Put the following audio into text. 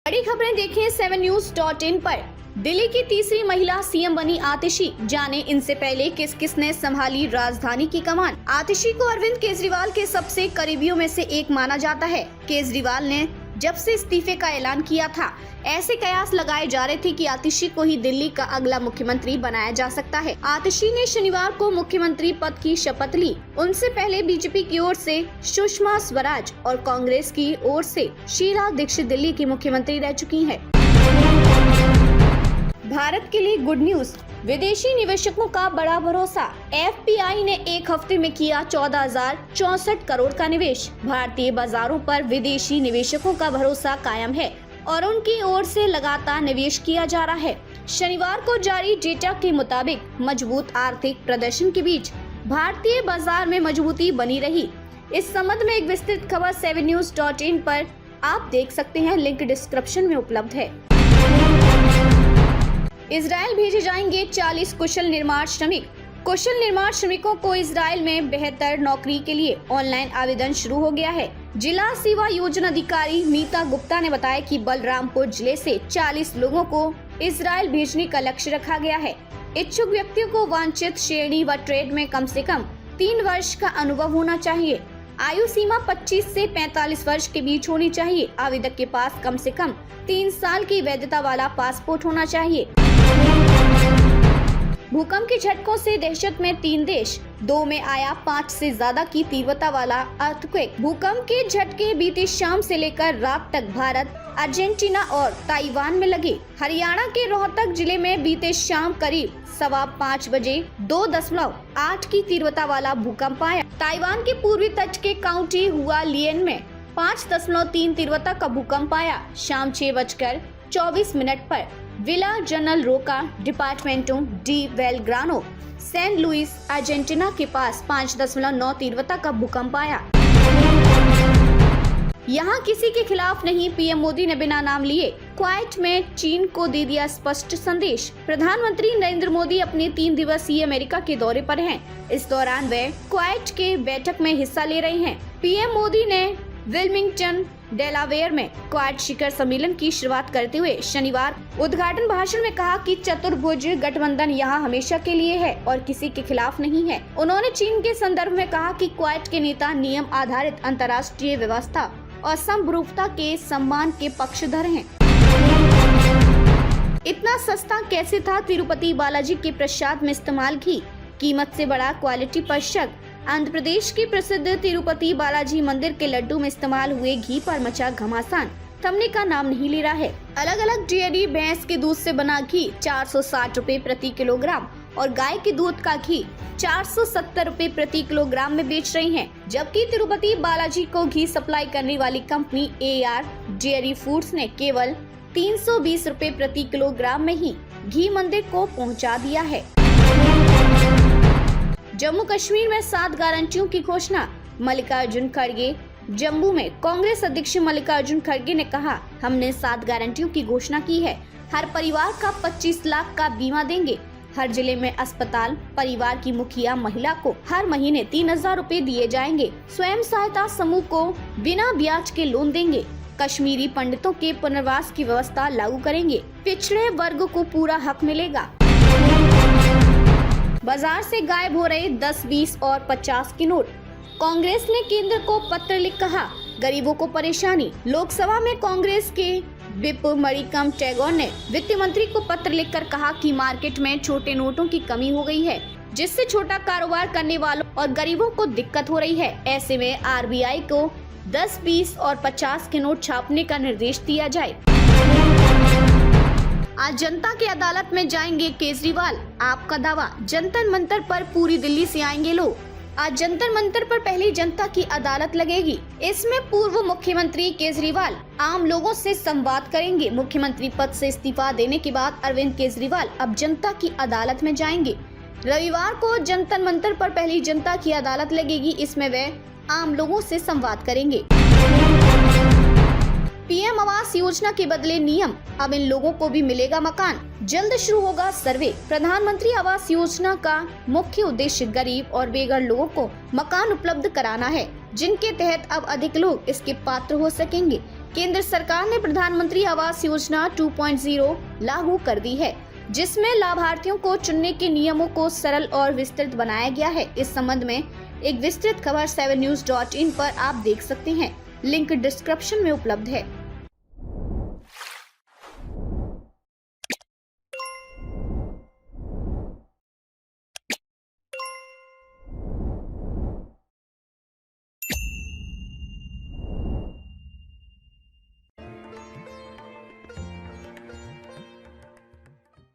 बड़ी खबरें देखें 7news.in पर। दिल्ली की तीसरी महिला सीएम बनी आतिशी, जाने इनसे पहले किस किस ने संभाली राजधानी की कमान। आतिशी को अरविंद केजरीवाल के सबसे करीबियों में से एक माना जाता है। केजरीवाल ने जब से इस्तीफे का ऐलान किया था, ऐसे कयास लगाए जा रहे थे कि आतिशी को ही दिल्ली का अगला मुख्यमंत्री बनाया जा सकता है। आतिशी ने शनिवार को मुख्यमंत्री पद की शपथ ली। उनसे पहले बीजेपी की ओर से सुषमा स्वराज और कांग्रेस की ओर से शीला दीक्षित दिल्ली की मुख्यमंत्री रह चुकी हैं। भारत के लिए गुड न्यूज, विदेशी निवेशकों का बड़ा भरोसा। एफपीआई ने एक हफ्ते में किया 14,064 करोड़ का निवेश। भारतीय बाजारों पर विदेशी निवेशकों का भरोसा कायम है और उनकी ओर से लगातार निवेश किया जा रहा है। शनिवार को जारी डेटा के मुताबिक मजबूत आर्थिक प्रदर्शन के बीच भारतीय बाजार में मजबूती बनी रही। इस संबंध में एक विस्तृत खबर 7news.in पर आप देख सकते हैं, लिंक डिस्क्रिप्शन में उपलब्ध है। इजराइल भेजे जाएंगे 40 कुशल निर्माण श्रमिक। कुशल निर्माण श्रमिकों को इजराइल में बेहतर नौकरी के लिए ऑनलाइन आवेदन शुरू हो गया है। जिला सेवा योजना अधिकारी मीता गुप्ता ने बताया कि बलरामपुर जिले से 40 लोगों को इजराइल भेजने का लक्ष्य रखा गया है। इच्छुक व्यक्तियों को वांछित श्रेणी व ट्रेड में कम से कम 3 वर्ष का अनुभव होना चाहिए। आयु सीमा 25 से 45 वर्ष के बीच होनी चाहिए। आवेदक के पास कम से कम 3 साल की वैधता वाला पासपोर्ट होना चाहिए। भूकंप के झटकों से दहशत में 3 देश, 2 में आया 5 से ज्यादा की तीव्रता वाला अर्थक्वेक। भूकंप के झटके बीती शाम से लेकर रात तक भारत, अर्जेंटीना और ताइवान में लगे। हरियाणा के रोहतक जिले में बीते शाम करीब 5:15 बजे 2.8 की तीव्रता वाला भूकंप आया। ताइवान के पूर्वी तट के काउंटी हुआलियन में 5.3 तीव्रता का भूकंप आया। शाम 6:24 पर विला जनरल रोका डिपार्टमेंटो डी बेलग्रानो, सैन लुइस, अर्जेंटीना के पास 5.9 तीव्रता का भूकंप आया। यहाँ किसी के खिलाफ नहीं, पीएम मोदी ने बिना नाम लिए क्वेत में चीन को दे दिया स्पष्ट संदेश। प्रधानमंत्री नरेंद्र मोदी अपने 3 दिवसीय अमेरिका के दौरे पर हैं। इस दौरान वे क्वेत के बैठक में हिस्सा ले रहे हैं। पीएम मोदी ने विल्मिंगटन, डेलावेयर में क्वाड शिखर सम्मेलन की शुरुआत करते हुए शनिवार उद्घाटन भाषण में कहा कि चतुर्भुज गठबंधन यहाँ हमेशा के लिए है और किसी के खिलाफ नहीं है। उन्होंने चीन के संदर्भ में कहा कि क्वाड के नेता नियम आधारित अंतर्राष्ट्रीय व्यवस्था और समरूपता के सम्मान के पक्षधर हैं। इतना सस्ता कैसे था तिरुपति बालाजी के प्रसाद में इस्तेमाल घी, कीमत से बड़ा क्वालिटी पर शक। आंध्र प्रदेश के प्रसिद्ध तिरुपति बालाजी मंदिर के लड्डू में इस्तेमाल हुए घी पर मचा घमासान थमने का नाम नहीं ले रहा है। अलग अलग डेयरी भैंस के दूध से बना घी 460 रुपए प्रति किलोग्राम और गाय के दूध का घी 470 रुपए प्रति किलोग्राम में बेच रही हैं। जबकि तिरुपति बालाजी को घी सप्लाई करने वाली कंपनी AR डेयरी फूड्स ने केवल 320 रुपए प्रति किलोग्राम में ही घी मंदिर को पहुंचा दिया है। जम्मू कश्मीर में 7 गारंटियों की घोषणा। मल्लिकार्जुन खड़गे। जम्मू में कांग्रेस अध्यक्ष मल्लिकार्जुन खड़गे ने कहा, हमने 7 गारंटियों की घोषणा की है। हर परिवार का 25 लाख का बीमा देंगे। हर जिले में अस्पताल, परिवार की मुखिया महिला को हर महीने 3,000 रुपए दिए जाएंगे। स्वयं सहायता समूह को बिना ब्याज के लोन देंगे। कश्मीरी पंडितों के पुनर्वास की व्यवस्था लागू करेंगे। पिछड़े वर्ग को पूरा हक मिलेगा। बाजार से गायब हो रहे 10, 20 और 50 के नोट। कांग्रेस ने केंद्र को पत्र लिख कहा, गरीबों को परेशानी। लोकसभा में कांग्रेस के विप मणिकम टैगोर ने वित्त मंत्री को पत्र लिखकर कहा कि मार्केट में छोटे नोटों की कमी हो गई है, जिससे छोटा कारोबार करने वालों और गरीबों को दिक्कत हो रही है। ऐसे में RBI को 10, 20 और 50 के नोट छापने का निर्देश दिया जाए। आज जनता की अदालत में जाएंगे केजरीवाल, आपका दावा। जंतर मंतर पर पूरी दिल्ली से आएंगे लोग। आज जंतर मंतर पर पहली जनता की अदालत लगेगी। इसमें पूर्व मुख्यमंत्री केजरीवाल आम लोगों से संवाद करेंगे। मुख्यमंत्री पद से इस्तीफा देने के बाद अरविंद केजरीवाल अब जनता की अदालत में जाएंगे। रविवार को जंतर मंतर पर पहली जनता की अदालत लगेगी। इसमें वे आम लोगों से संवाद करेंगे। पीएम आवास योजना के बदले नियम, अब इन लोगों को भी मिलेगा मकान। जल्द शुरू होगा सर्वे। प्रधानमंत्री आवास योजना का मुख्य उद्देश्य गरीब और बेघर लोगों को मकान उपलब्ध कराना है, जिनके तहत अब अधिक लोग इसके पात्र हो सकेंगे। केंद्र सरकार ने प्रधानमंत्री आवास योजना 2.0 लागू कर दी है, जिसमें लाभार्थियों को चुनने के नियमों को सरल और विस्तृत बनाया गया है। इस संबंध में एक विस्तृत खबर 7news.in पर आप देख सकते हैं। लिंक डिस्क्रिप्शन में उपलब्ध है।